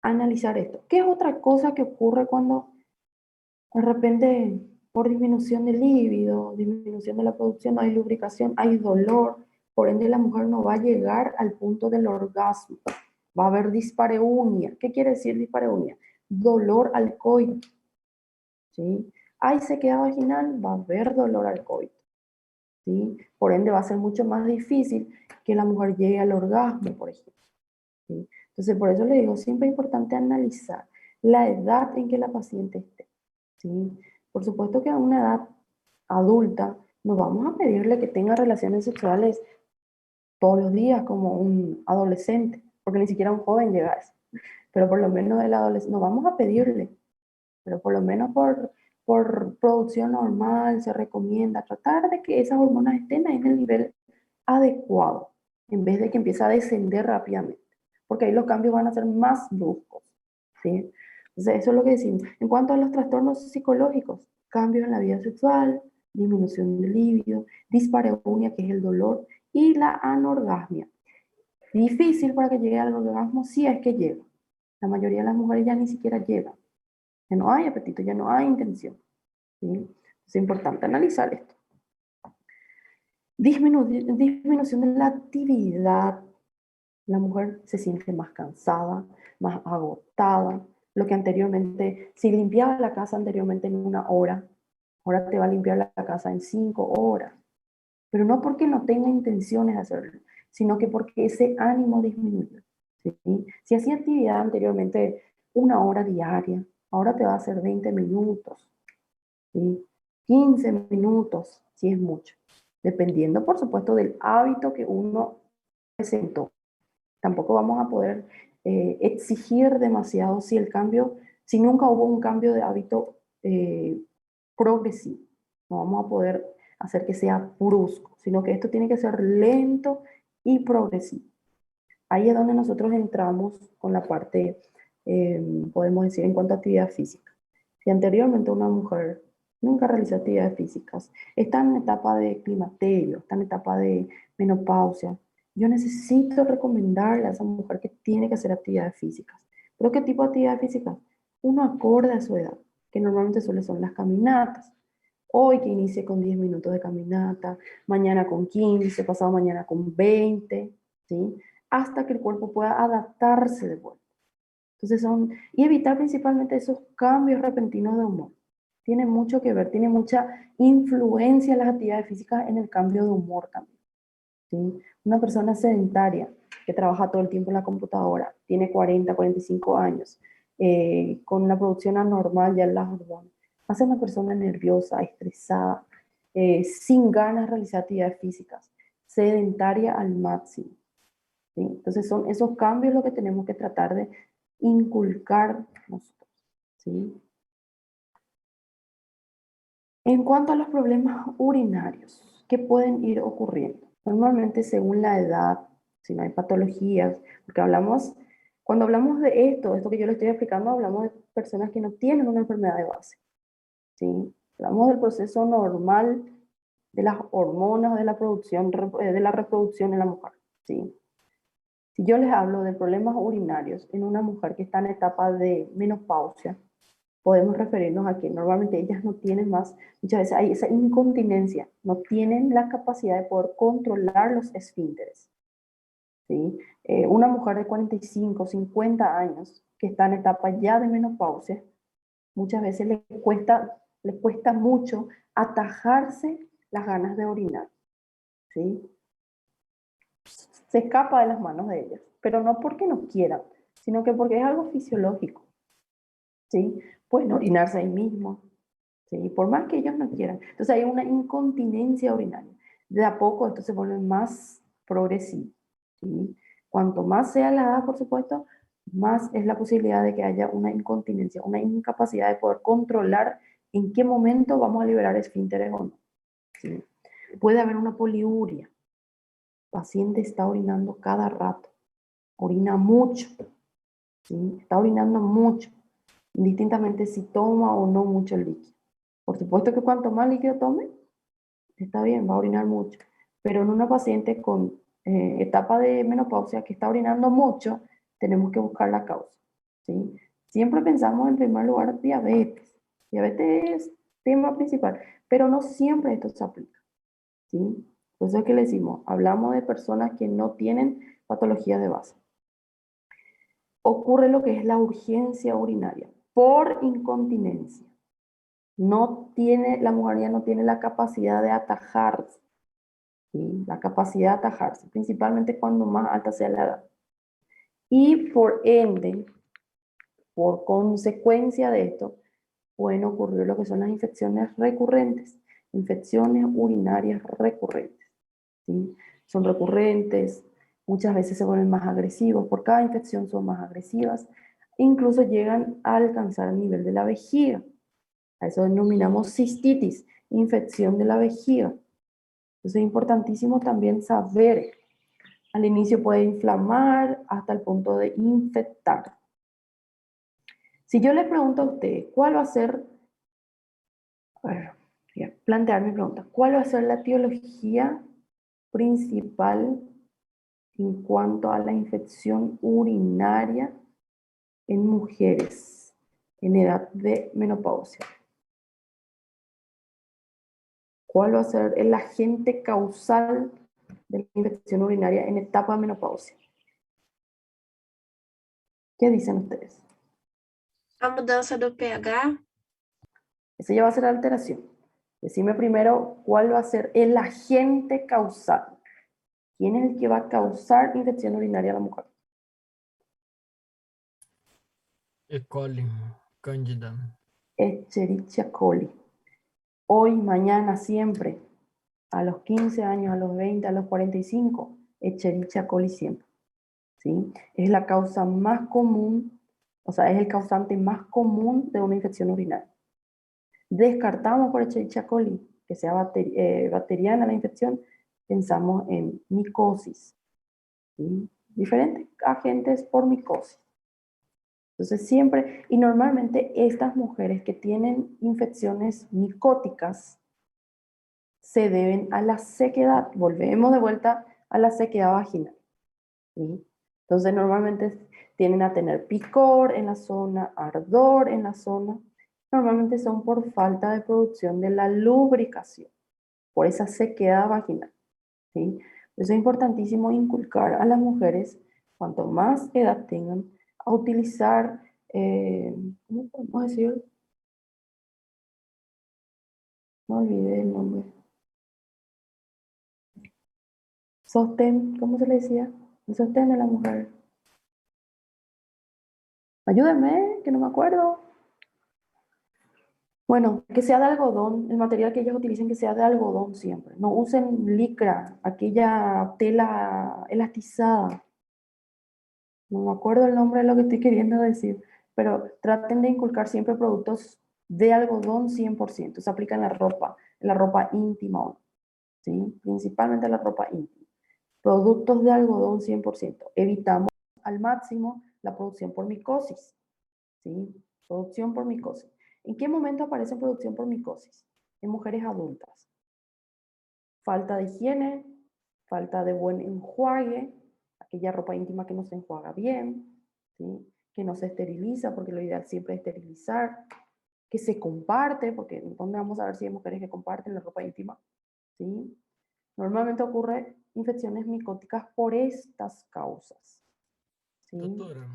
analizar esto. ¿Qué es otra cosa que ocurre cuando de repente por disminución del líbido, disminución de la producción, no hay lubricación, hay dolor? Por ende la mujer no va a llegar al punto del orgasmo. Va a haber dispareunia. ¿Qué quiere decir dispareunia? Dolor al coito. ¿Sí? Hay sequedad vaginal, va a haber dolor al coito. ¿Sí? Por ende va a ser mucho más difícil que la mujer llegue al orgasmo, por ejemplo. ¿Sí? Entonces, por eso le digo, siempre es importante analizar la edad en que la paciente esté. ¿Sí? Por supuesto que a una edad adulta no vamos a pedirle que tenga relaciones sexuales todos los días como un adolescente, porque ni siquiera un joven llega a eso. Pero por lo menos el adolescente, no vamos a pedirle, pero por lo menos por producción normal se recomienda tratar de que esas hormonas estén ahí en el nivel adecuado, en vez de que empiece a descender rápidamente, porque ahí los cambios van a ser más bruscos, ¿sí? Entonces, eso es lo que decimos. En cuanto a los trastornos psicológicos, cambios en la vida sexual, disminución del libido, dispareunia, que es el dolor, y la anorgasmia. Difícil para que llegue al orgasmo si es que llega. La mayoría de las mujeres ya ni siquiera llegan. Ya no hay apetito, ya no hay intención. ¿Sí? Es importante analizar esto. Disminución de la actividad. La mujer se siente más cansada, más agotada. Lo que anteriormente, si limpiaba la casa anteriormente en 1 hora, ahora te va a limpiar la casa en 5 horas. Pero no porque no tenga intenciones de hacerlo, sino que porque ese ánimo disminuye. ¿Sí? Si hacía actividad anteriormente 1 hora diaria, ahora te va a hacer 20 minutos, ¿sí? 15 minutos, si es mucho. Dependiendo, por supuesto, del hábito que uno presentó. Tampoco vamos a poder exigir demasiado si nunca hubo un cambio de hábito progresivo. No vamos a poder hacer que sea brusco, sino que esto tiene que ser lento y progresivo. Ahí es donde nosotros entramos con la parte, podemos decir, en cuanto a actividad física. Si anteriormente una mujer nunca realizó actividades físicas, está en etapa de climaterio, está en etapa de menopausia, yo necesito recomendarle a esa mujer que tiene que hacer actividades físicas. ¿Pero qué tipo de actividades físicas? Uno acorde a su edad, que normalmente suelen son las caminatas. Hoy que inicie con 10 minutos de caminata, mañana con 15, pasado mañana con 20, ¿sí? Hasta que el cuerpo pueda adaptarse de vuelta. Entonces y evitar principalmente esos cambios repentinos de humor. Tiene mucho que ver, tiene mucha influencia las actividades físicas en el cambio de humor también. ¿Sí? Una persona sedentaria que trabaja todo el tiempo en la computadora, tiene 40, 45 años, con una producción anormal ya en las hormonas, va a ser una persona nerviosa, estresada, sin ganas de realizar actividades físicas, sedentaria al máximo. ¿Sí? Entonces son esos cambios los que tenemos que tratar de inculcar nosotros. ¿Sí? En cuanto a los problemas urinarios, ¿qué pueden ir ocurriendo? Normalmente según la edad, si no hay patologías, porque cuando hablamos de esto que yo le estoy explicando, hablamos de personas que no tienen una enfermedad de base. ¿Sí? Hablamos del proceso normal de las hormonas, de la producción, de la reproducción en la mujer. ¿Sí? Si yo les hablo de problemas urinarios en una mujer que está en etapa de menopausia, podemos referirnos a que normalmente ellas no tienen más, muchas veces hay esa incontinencia, no tienen la capacidad de poder controlar los esfínteres. ¿Sí? Una mujer de 45, 50 años que está en etapa ya de menopausia, muchas veces le cuesta mucho atajarse las ganas de orinar. ¿Sí? Se escapa de las manos de ellas, pero no porque no quieran, sino que porque es algo fisiológico. ¿Sí? Pueden orinarse ahí mismo, ¿sí? Por más que ellos no quieran. Entonces hay una incontinencia urinaria. De a poco esto se vuelve más progresivo, ¿sí? Cuanto más sea la edad, por supuesto, más es la posibilidad de que haya una incontinencia, una incapacidad de poder controlar en qué momento vamos a liberar esfínteres o no. ¿Sí? Puede haber una poliuria. El paciente está orinando cada rato, orina mucho, ¿sí? Está orinando mucho, indistintamente si toma o no mucho líquido. Por supuesto que cuanto más líquido tome, está bien, va a orinar mucho. Pero en una paciente con etapa de menopausia que está orinando mucho, tenemos que buscar la causa, ¿sí? Siempre pensamos en primer lugar diabetes. Diabetes es tema principal, pero no siempre esto se aplica, ¿sí? Por eso es que le decimos, hablamos de personas que no tienen patología de base. Ocurre lo que es la urgencia urinaria por incontinencia. La mujer ya no tiene la capacidad de atajarse, ¿sí? La capacidad de atajarse, principalmente cuando más alta sea la edad. Y por ende, por consecuencia de esto, pueden ocurrir lo que son las infecciones recurrentes, infecciones urinarias recurrentes, ¿sí? Son recurrentes, muchas veces se vuelven más agresivos, por cada infección son más agresivas, incluso llegan a alcanzar el nivel de la vejiga. A eso denominamos cistitis, infección de la vejiga. Entonces es importantísimo también saber, al inicio puede inflamar hasta el punto de infectar. Si yo le pregunto a usted, ¿cuál va a ser, a ver, voy a plantear mi pregunta, ¿cuál va a ser la etiología principal en cuanto a la infección urinaria en mujeres en edad de menopausia? ¿Cuál va a ser el agente causal de la infección urinaria en etapa de menopausia? ¿Qué dicen ustedes? A mudança do pH, Esa ya va a ser la alteración. Decime primero cuál va a ser el agente causal. ¿Quién es el que va a causar infección urinaria a la mujer? E. coli, Candida. Escherichia coli. Hoy, mañana, siempre. A los 15 años, a los 20, a los 45, Escherichia coli siempre, ¿sí? Es la causa más común, o sea, es el causante más común de una infección urinaria. Descartamos por Escherichia coli, que sea bacteriana la infección, pensamos en micosis, ¿sí? Diferentes agentes por micosis. Entonces siempre, y normalmente estas mujeres que tienen infecciones micóticas se deben a la sequedad. Volvemos de vuelta a la sequedad vaginal, ¿sí? Entonces normalmente tienden a tener picor en la zona, ardor en la zona. Normalmente son por falta de producción de la lubricación, por esa sequedad vaginal, ¿sí? Eso es importantísimo inculcar a las mujeres, cuanto más edad tengan, a utilizar, ¿cómo podemos decir? No olvidé el nombre. Sostén, ¿cómo se le decía? El sostén de la mujer. Ayúdenme, que no me acuerdo. Bueno, que sea de algodón, el material que ellos utilicen que sea de algodón siempre. No usen licra, aquella tela elastizada. No me acuerdo el nombre de lo que estoy queriendo decir, pero traten de inculcar siempre productos de algodón 100%. Se aplica en la ropa íntima, ¿sí? Principalmente en la ropa íntima. Productos de algodón 100%. Evitamos al máximo la producción por micosis, ¿sí? Producción por micosis. ¿En qué momento aparece producción por micosis? En mujeres adultas. Falta de higiene, falta de buen enjuague, aquella ropa íntima que no se enjuaga bien, ¿sí? Que no se esteriliza, porque lo ideal siempre es esterilizar, que se comparte, porque ¿dónde vamos a ver si hay mujeres que comparten la ropa íntima? ¿Sí? Normalmente ocurre infecciones micóticas por estas causas, ¿sí? Doutora,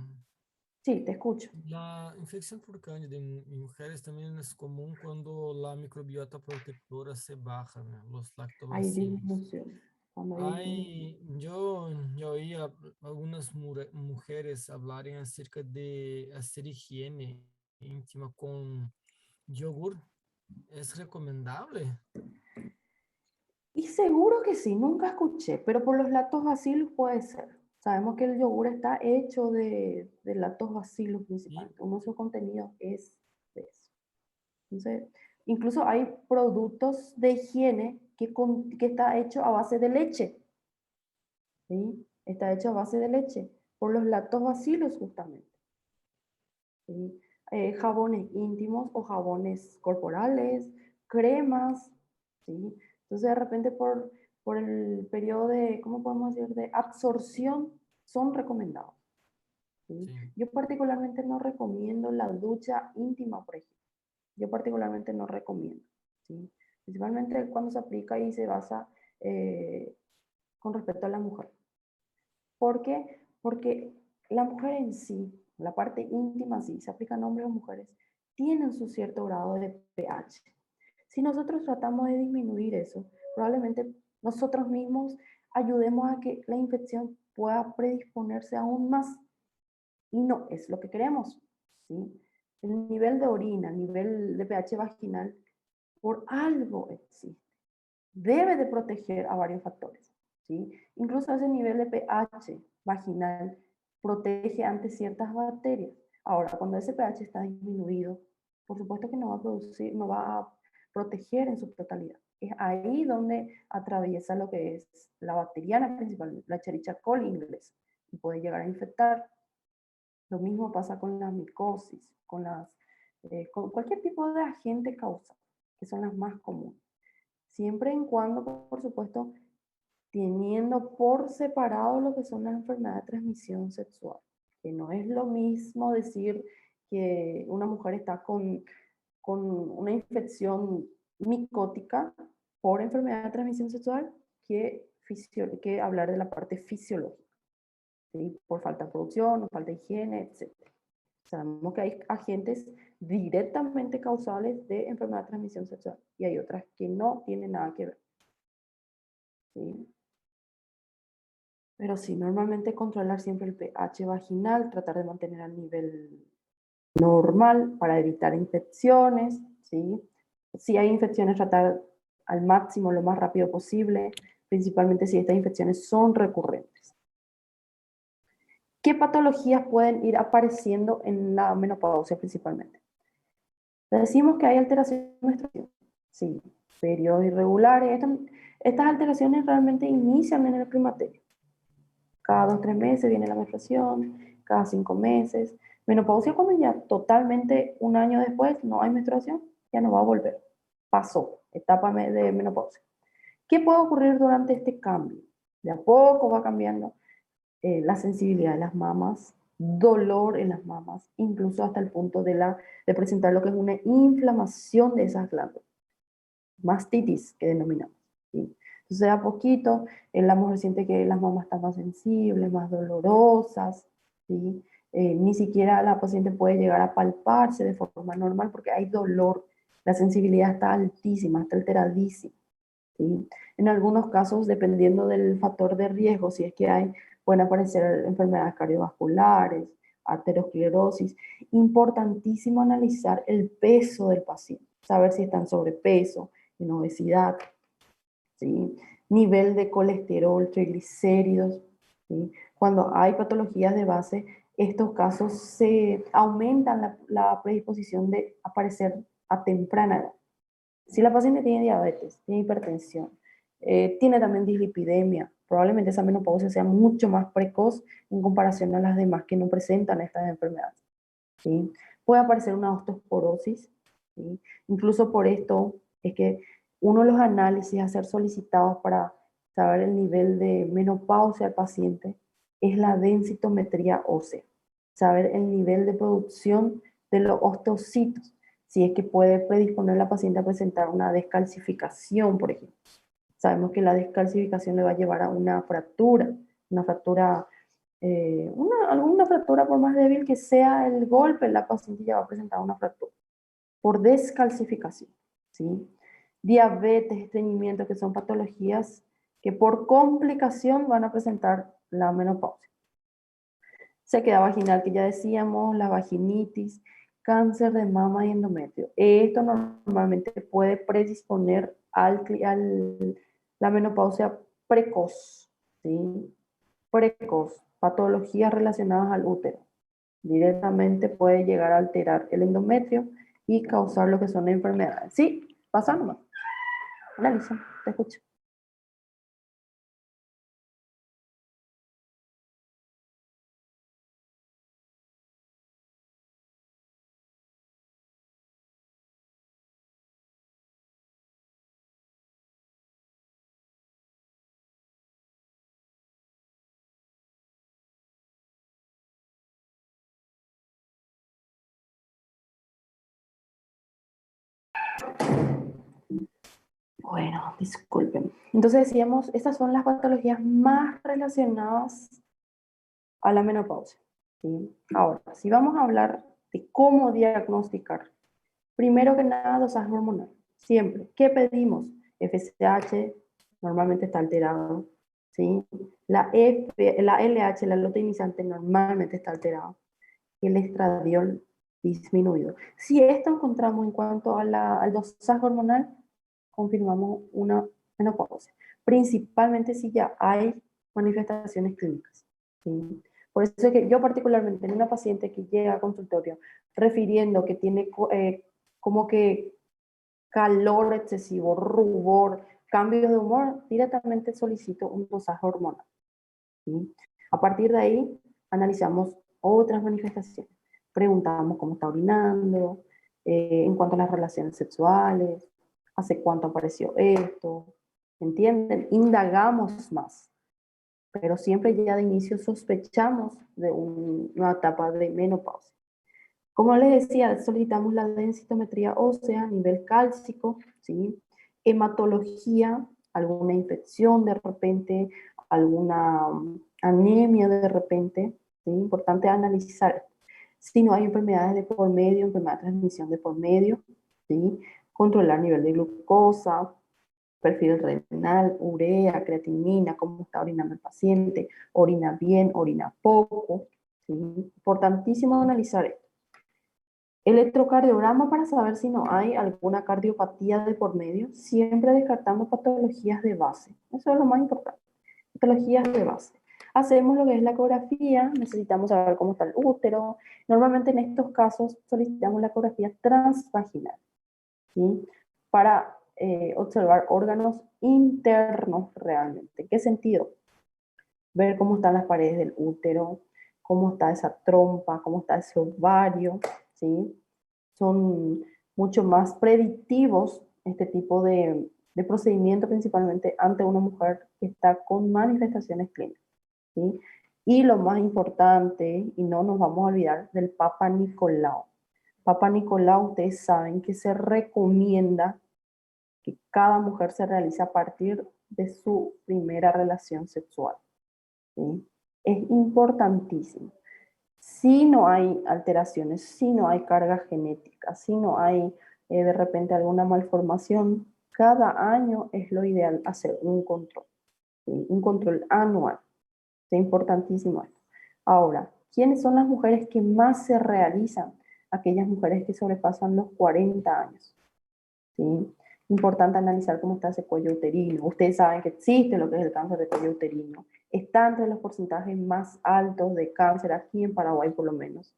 Sí, te escucho. la infección por cándida en mujeres también es común cuando la microbiota protectora se baja, ¿no? Los Hay lactobacilos. disminución. Cuando hay disminución. Yo oí a algunas mujeres hablarem acerca de hacer higiene íntima con yogur. ¿Es recomendable? Y seguro que sí, nunca escuché, pero por los lactobacillus puede ser. Sabemos que el yogur está hecho de lactobacillus Sí. principalmente. Uno de sus contenidos es de eso. Entonces, incluso hay productos de higiene que está hecho a base de leche, ¿sí? Está hecho a base de leche, por los lactobacillus justamente. ¿sí? Jabones íntimos o jabones corporales, cremas, ¿sí? Entonces de repente por el periodo de, ¿cómo podemos decir?, de absorción son recomendados, ¿sí? Sí. Yo particularmente no recomiendo la ducha íntima, por ejemplo. Yo particularmente no recomiendo, ¿sí? Principalmente cuando se aplica y se basa con respecto a la mujer. ¿Por qué? Porque la mujer en sí, la parte íntima sí, se aplican hombres o mujeres, tienen su cierto grado de pH. Si nosotros tratamos de disminuir eso, probablemente nosotros mismos ayudemos a que la infección pueda predisponerse aún más. Y no es lo que queremos, ¿sí? El nivel de orina, el nivel de pH vaginal, por algo existe. Debe de proteger a varios factores, ¿sí? Incluso ese nivel de pH vaginal protege ante ciertas bacterias. Ahora, cuando ese pH está disminuido, por supuesto que no va a producir, no va a proteger en su totalidad. Es ahí donde atraviesa lo que es la bacteriana principal, la Escherichia coli inglesa, y puede llegar a infectar. Lo mismo pasa con la micosis, con cualquier tipo de agente causal, que son las más comunes. Siempre en cuando, por supuesto, teniendo por separado lo que son las enfermedades de transmisión sexual, que no es lo mismo decir que una mujer está con una infección micótica por enfermedad de transmisión sexual que hablar de la parte fisiológica, ¿sí? Por falta de producción, o falta de higiene, etc. Sabemos que hay agentes directamente causales de enfermedad de transmisión sexual y hay otras que no tienen nada que ver, ¿sí? Pero sí, normalmente controlar siempre el pH vaginal, tratar de mantener al nivel normal para evitar infecciones, ¿sí? Si hay infecciones, tratar al máximo, lo más rápido posible, principalmente si estas infecciones son recurrentes. ¿Qué patologías pueden ir apareciendo en la menopausia principalmente? Decimos que hay alteraciones de menstruación, sí, periodos irregulares. Estas alteraciones realmente inician en el climaterio. Cada 2 o 3 meses viene la menstruación, cada 5 meses. Menopausia cuando ya totalmente un año después no hay menstruación, ya no va a volver. Pasó, etapa de menopausia. ¿Qué puede ocurrir durante este cambio? De a poco va cambiando la sensibilidad de las mamas, dolor en las mamas, incluso hasta el punto de presentar lo que es una inflamación de esas glándulas, mastitis que denominamos, ¿sí? Entonces, a poquito, la mujer siente que las mamas están más sensibles, más dolorosas, ¿sí? Ni siquiera la paciente puede llegar a palparse de forma normal porque hay dolor, la sensibilidad está altísima, está alteradísima, ¿sí? En algunos casos, dependiendo del factor de riesgo, si es que hay, pueden aparecer enfermedades cardiovasculares, aterosclerosis. Importantísimo analizar el peso del paciente, saber si está en sobrepeso, en obesidad, ¿sí? Nivel de colesterol, triglicéridos, ¿sí? Cuando hay patologías de base, estos casos se aumentan la predisposición de aparecer a temprana edad. Si la paciente tiene diabetes, tiene hipertensión, tiene también dislipidemia, probablemente esa menopausia sea mucho más precoz en comparación a las demás que no presentan estas enfermedades, ¿sí? Puede aparecer una osteoporosis, ¿sí? Incluso por esto es que uno de los análisis a ser solicitados para saber el nivel de menopausia del paciente es la densitometría ósea, saber el nivel de producción de los osteocitos, si es que puede predisponer a la paciente a presentar una descalcificación, por ejemplo. Sabemos que la descalcificación le va a llevar a una fractura alguna fractura, por más débil que sea el golpe, la paciente ya va a presentar una fractura por descalcificación, ¿sí? Diabetes, estreñimiento, que son patologías que por complicación van a presentar la menopausia. Sequedad vaginal, que ya decíamos, la vaginitis, cáncer de mama y endometrio. Esto normalmente puede predisponer la menopausia precoz, ¿sí? Precoz, patologías relacionadas al útero. Directamente puede llegar a alterar el endometrio y causar lo que son enfermedades. Sí, pasa nomás. Hola, Lisa, te escucho. Bueno, disculpen. Entonces decíamos, estas son las patologías más relacionadas a la menopausia, ¿sí? Ahora, si vamos a hablar de cómo diagnosticar, primero que nada, dosaje hormonal. Siempre. ¿Qué pedimos? FSH normalmente está alterado, ¿sí? La LH, la luteinizante, normalmente está alterado. Y el estradiol disminuido. Si esto encontramos en cuanto a al dosaje hormonal, confirmamos una menopausia. Principalmente si ya hay manifestaciones clínicas, ¿sí? Por eso es que yo particularmente en una paciente que llega a consultorio refiriendo que tiene como que calor excesivo, rubor, cambios de humor, directamente solicito un dosaje hormonal, ¿sí? A partir de ahí analizamos otras manifestaciones. Preguntamos cómo está orinando, en cuanto a las relaciones sexuales, hace cuánto apareció esto, ¿entienden? Indagamos más, pero siempre ya de inicio sospechamos de una etapa de menopausia. Como les decía, solicitamos la densitometría ósea a nivel cálcico, ¿sí? Hematología, alguna infección de repente, alguna anemia de repente, ¿sí? Importante analizar. Si no hay enfermedades de por medio, enfermedad de transmisión de por medio, ¿sí? Controlar nivel de glucosa, perfil renal, urea, creatinina, cómo está orinando el paciente, orina bien, orina poco, ¿sí? Importantísimo analizar esto. Electrocardiograma para saber si no hay alguna cardiopatía de por medio, siempre descartando patologías de base. Eso es lo más importante, patologías de base. Hacemos lo que es la ecografía, necesitamos saber cómo está el útero. Normalmente en estos casos solicitamos la ecografía transvaginal, ¿sí? Para observar órganos internos realmente. ¿En qué sentido? Ver cómo están las paredes del útero, cómo está esa trompa, cómo está ese ovario, ¿sí? Son mucho más predictivos este tipo de procedimiento, principalmente ante una mujer que está con manifestaciones clínicas, ¿sí? Y lo más importante, y no nos vamos a olvidar, del Papa Nicolau. Papa Nicolau, ustedes saben que se recomienda que cada mujer se realice a partir de su primera relación sexual, ¿sí? Es importantísimo. Si no hay alteraciones, si no hay carga genética, si no hay de repente alguna malformación, cada año es lo ideal hacer un control, ¿sí? Un control anual. Es importantísimo esto. Ahora, ¿quiénes son las mujeres que más se realizan? Aquellas mujeres que sobrepasan los 40 años, ¿sí? Importante analizar cómo está ese cuello uterino. Ustedes saben que existe lo que es el cáncer de cuello uterino. Está entre los porcentajes más altos de cáncer aquí en Paraguay por lo menos.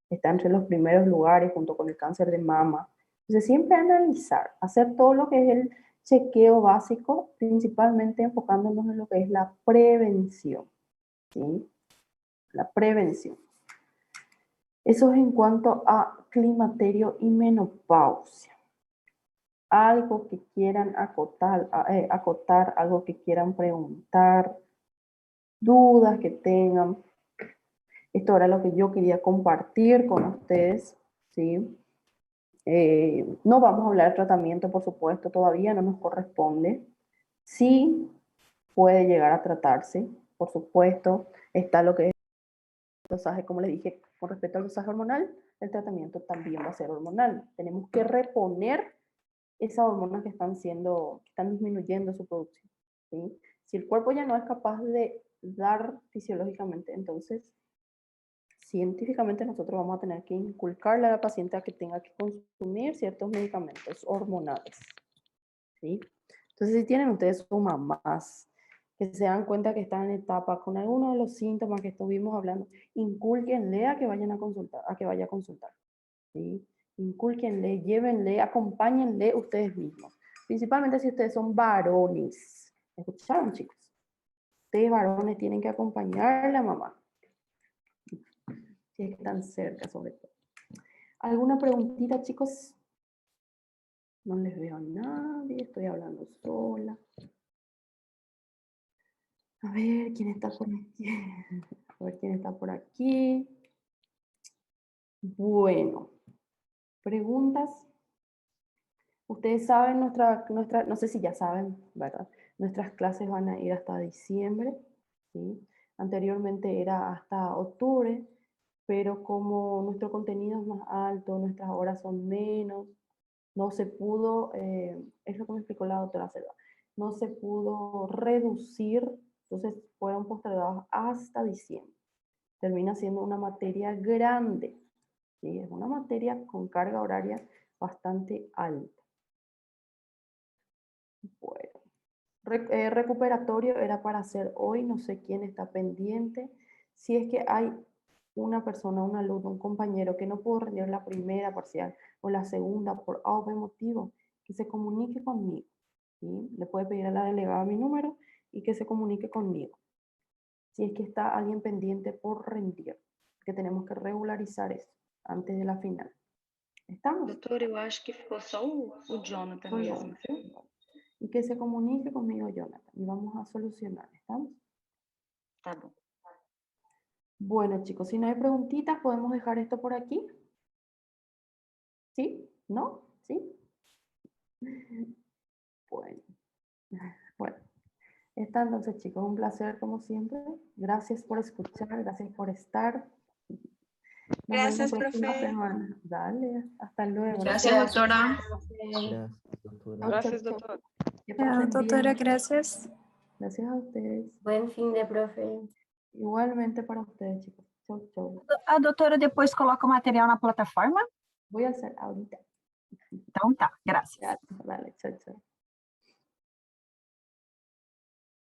Está entre los primeros lugares junto con el cáncer de mama. Entonces siempre analizar, hacer todo lo que es el chequeo básico, principalmente enfocándonos en lo que es la prevención, ¿sí? La prevención. Eso es en cuanto a climaterio y menopausia. Algo que quieran acotar, algo que quieran preguntar, dudas que tengan. Esto era lo que yo quería compartir con ustedes, ¿sí? No vamos a hablar de tratamiento, por supuesto, todavía no nos corresponde. Sí puede llegar a tratarse, por supuesto. Está lo que es el dosaje, como les dije, con respecto al dosaje hormonal, el tratamiento también va a ser hormonal. Tenemos que reponer esas hormonas que están disminuyendo su producción, ¿sí? Si el cuerpo ya no es capaz de dar fisiológicamente, entonces científicamente nosotros vamos a tener que inculcarle a la paciente a que tenga que consumir ciertos medicamentos hormonales, ¿sí? Entonces si tienen ustedes sus mamás que se dan cuenta que están en etapa con algunos de los síntomas que estuvimos hablando, incúlquenle a que vayan a consultar, a que vaya a consultar, ¿sí? Incúlquenle, llévenle, acompáñenle ustedes mismos. Principalmente si ustedes son varones. ¿Escucharon, chicos? Ustedes varones tienen que acompañar a la mamá. Si es que están cerca, sobre todo. ¿Alguna preguntita, chicos? No les veo a nadie, estoy hablando sola. A ver, ¿quién está por aquí? A ver, ¿quién está por aquí? Bueno, preguntas. Ustedes saben, no sé si ya saben, ¿verdad? Nuestras clases van a ir hasta diciembre, ¿sí? Anteriormente era hasta octubre, pero como nuestro contenido es más alto, nuestras horas son menos, no se pudo, es lo que me explicó la doctora Selva, no se pudo reducir, entonces fueron postergados hasta diciembre. Termina siendo una materia grande, ¿sí? Es una materia con carga horaria bastante alta. Bueno, recuperatorio era para hacer hoy, no sé quién está pendiente. Si es que hay una persona, un alumno, un compañero que no pudo rendir la primera parcial o la segunda por A o B motivo, que se comunique conmigo, ¿sí? Le puede pedir a la delegada mi número y que se comunique conmigo. Si es que está alguien pendiente por rendir, que tenemos que regularizar eso antes de la final. ¿Estamos? Doutora, eu acho que ficou só o Jonathan Muy mesmo. bien, ¿sí? Y que se comunique conmigo, Jonathan, y vamos a solucionar, ¿estamos? Tá bom. Bueno, chicos, si no hay preguntitas, podemos dejar esto por aquí. ¿Sí? ¿No? ¿Sí? Bueno, bueno. Está entonces, chicos, un placer como siempre. Gracias por escuchar, gracias por estar. Nos vemos Gracias, la próxima profe. semana. Dale, hasta luego. Gracias, doctora. Gracias, doctora. Chau, Gracias, chau, chau. doctor. Que Ya, pasen doctora, bien. gracias. Gracias a ustedes. Buen fin de profe. Igualmente para ustedes, chicos. Chau, chau. A doutora depois coloca o material na plataforma? Voy a hacer ahorita. Então tá, graças. Gracias. Dale, chau, chau.